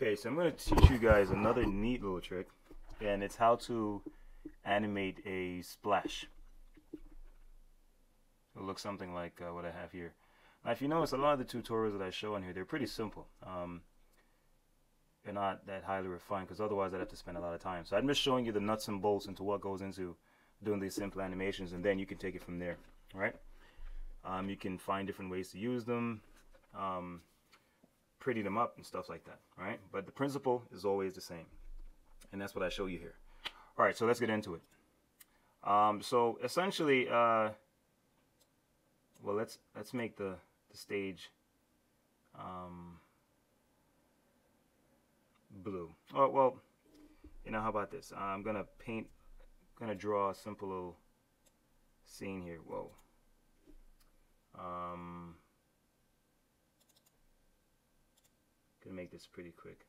Okay, so I'm going to teach you guys another neat little trick, and it's how to animate a splash. It'll look something like what I have here. Now, if you notice, a lot of the tutorials that I show on here, they're pretty simple. They're not that highly refined, because otherwise I'd have to spend a lot of time. So I'm just showing you the nuts and bolts into what goes into doing these simple animations, and then you can take it from there. All right? You can find different ways to use them. Pretty them up and stuff like that, right? But the principle is always the same, and that's what I show you here. All right, so let's get into it. So essentially, well, let's make the stage blue. Oh well, you know, how about this? I'm gonna draw a simple little scene here. Whoa. Gonna make this pretty quick.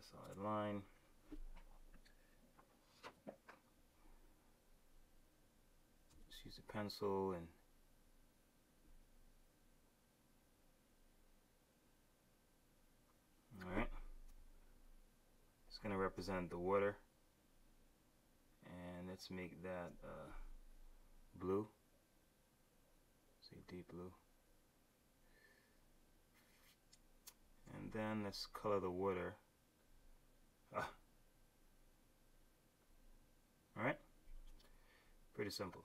Solid line. Just use a pencil and all right. It's gonna represent the water, and let's make that blue. Say deep blue. And then let's color the water. Alright, pretty simple.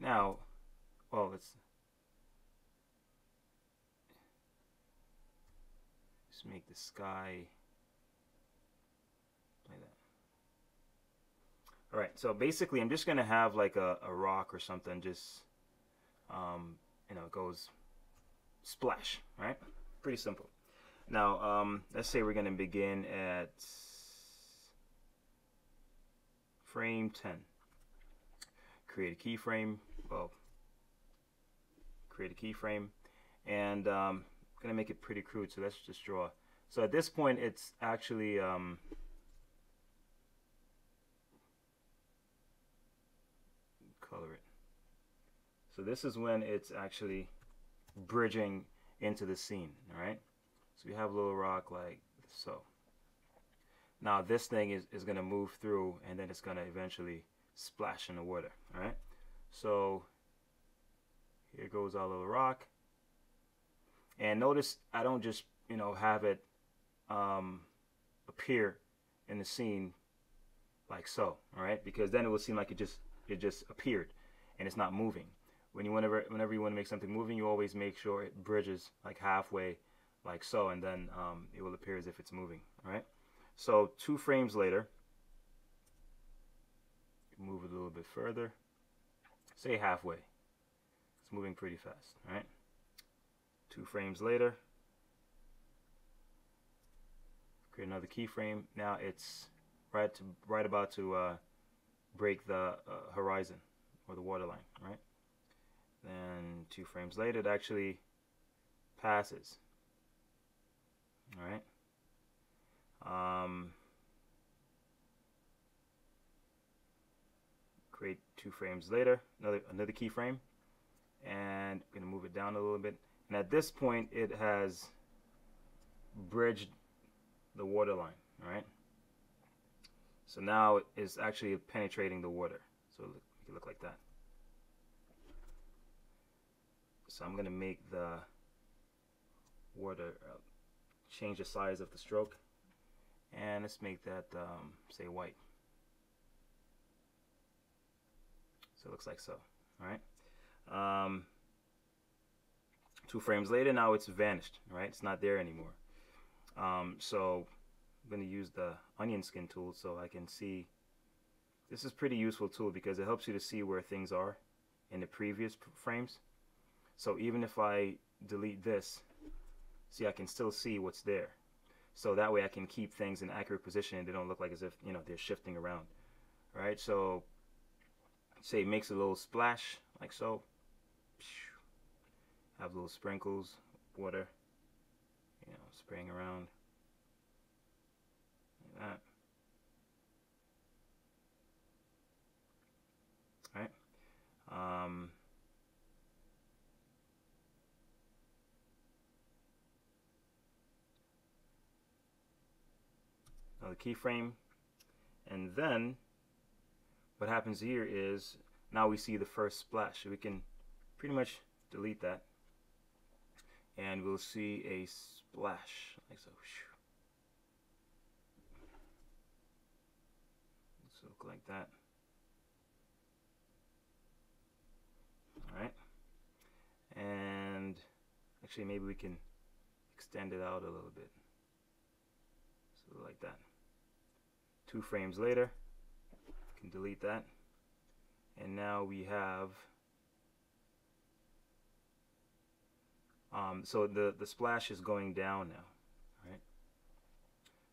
Now, well, let's make the sky like that. Alright, so basically I'm just gonna have like a rock or something, just you know, it goes splash, right? Pretty simple. Now, let's say we're going to begin at frame 10. Create a keyframe. Well, create a keyframe, and I'm going to make it pretty crude. So let's just draw. So at this point, it's actually color it. So this is when it's actually bridging into the scene. All right, so we have a little rock like so. Now this thing is going to move through, and then it's going to eventually splash in the water. All right, so here goes our little rock, and notice I don't just, you know, have it appear in the scene like so. All right, because then it will seem like it just appeared and it's not moving. Whenever you want to make something moving, you always make sure it bridges like halfway, like so, and then it will appear as if it's moving. All right. So 2 frames later, move it a little bit further. Say halfway. It's moving pretty fast. All right. 2 frames later, create another keyframe. Now it's right about to break the horizon or the water line. Right. Then 2 frames later, it actually passes. All right. Create 2 frames later, another keyframe, and I'm gonna move it down a little bit. And at this point, it has bridged the water line. All right. So now it's actually penetrating the water. So make it look like that. So I'm going to make the water, change the size of the stroke, and let's make that, say, white. So it looks like so. All right. 2 frames later, now it's vanished. Right? It's not there anymore. So I'm going to use the onion skin tool so I can see. This is a pretty useful tool because it helps you to see where things are in the previous frames. So even if I delete this, see, I can still see what's there. So that way I can keep things in accurate position and they don't look like as if, you know, they're shifting around. All right, so say it makes a little splash like so. Have little sprinkles, water, you know, spraying around like that. All right. keyframe. And then what happens here is now we see the first splash. So we can pretty much delete that, and we'll see a splash like so. So look like that. All right, and actually maybe we can extend it out a little bit. So like that. 2 frames later, we can delete that, and now we have so the splash is going down now, right?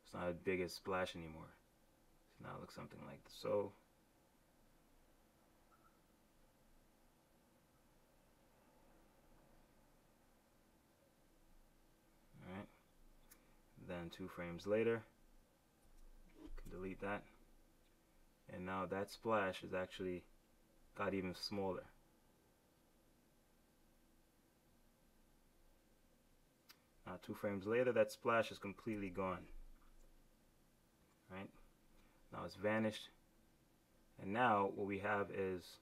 It's not as big as splash anymore. So now it looks something like so. All right. Then 2 frames later, you can delete that, and now that splash is actually got even smaller. Now 2 frames later, that splash is completely gone. Right? Now it's vanished, and now what we have is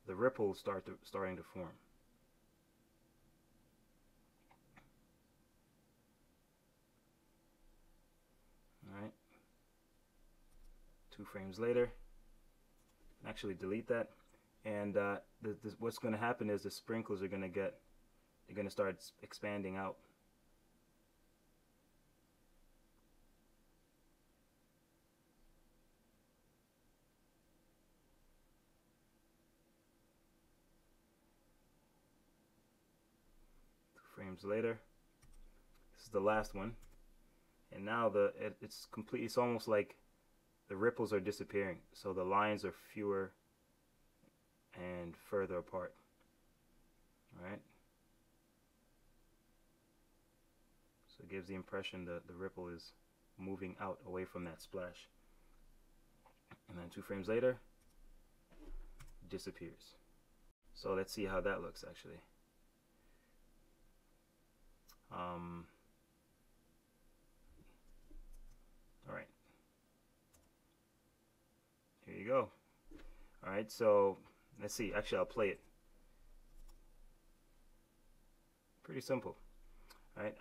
the ripples starting to form. All right. 2 frames later, actually delete that, and what's going to happen is the sprinkles are going to start expanding out. Frames later, this is the last one, and now it's complete. It's almost like the ripples are disappearing, so the lines are fewer and further apart. All right, so it gives the impression that the ripple is moving out away from that splash, and then 2 frames later, it disappears. So let's see how that looks actually. All right, here you go. All right, so let's see. Actually, I'll play it. Pretty simple. All right.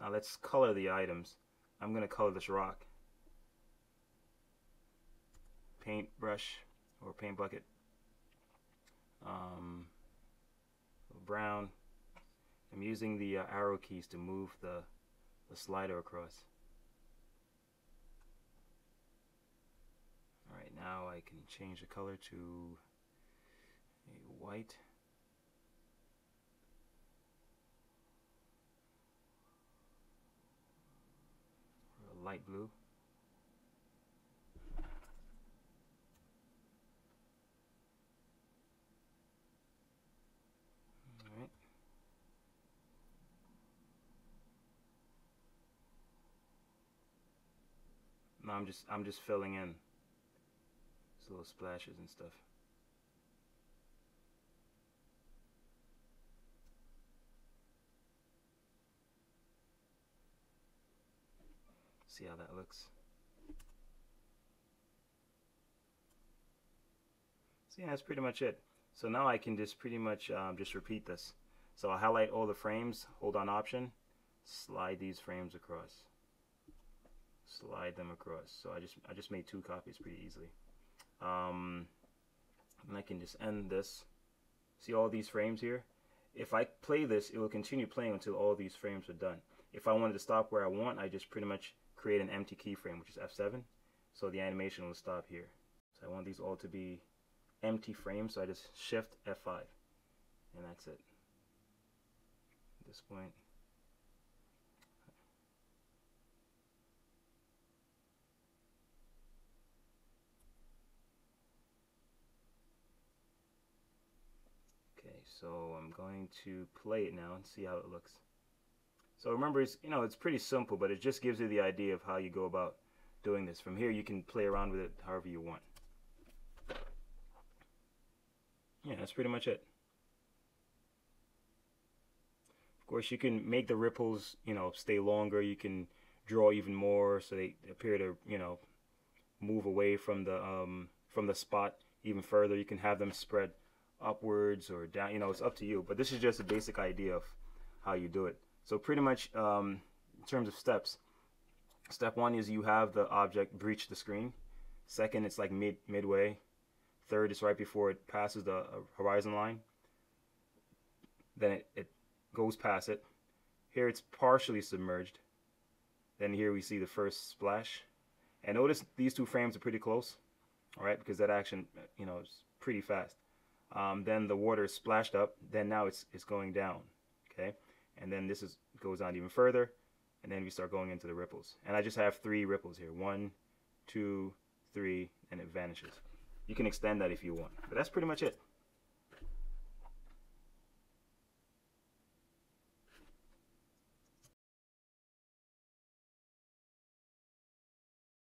Now let's color the items. I'm gonna color this rock. Paint brush or paint bucket. Brown. I'm using the arrow keys to move the slider across. Alright, now I can change the color to a white. Or a light blue. Alright. Now I'm just filling in these little splashes and stuff. See how that looks. So yeah, that's pretty much it. So now I can just pretty much just repeat this. So I'll highlight all the frames, hold on Option, slide these frames across. Slide them across. So I just made 2 copies pretty easily. And I can just end this. See all these frames here? If I play this, it will continue playing until all these frames are done. If I wanted to stop where I want, I just pretty much create an empty keyframe, which is F7. So the animation will stop here. So I want these all to be empty frames, so I just Shift F5, and that's it. At this point. Okay, so I'm going to play it now and see how it looks. So remember, it's pretty simple, but it just gives you the idea of how you go about doing this. From here, you can play around with it however you want. Yeah, that's pretty much it. Of course, you can make the ripples, stay longer. You can draw even more, so they appear to, you know, move away from the spot even further. You can have them spread upwards or down, you know, it's up to you. But this is just a basic idea of how you do it. So pretty much in terms of steps, step one is you have the object breach the screen. Second, it's like midway. Third, it's right before it passes the horizon line. Then it goes past it. Here it's partially submerged. Then here we see the first splash. And notice these two frames are pretty close, all right, because that action, you know, is pretty fast. Then the water is splashed up. Then now it's going down, okay? And then this goes on even further, and then we start going into the ripples. And I just have 3 ripples here. 1, 2, 3, and it vanishes. You can extend that if you want, but that's pretty much it.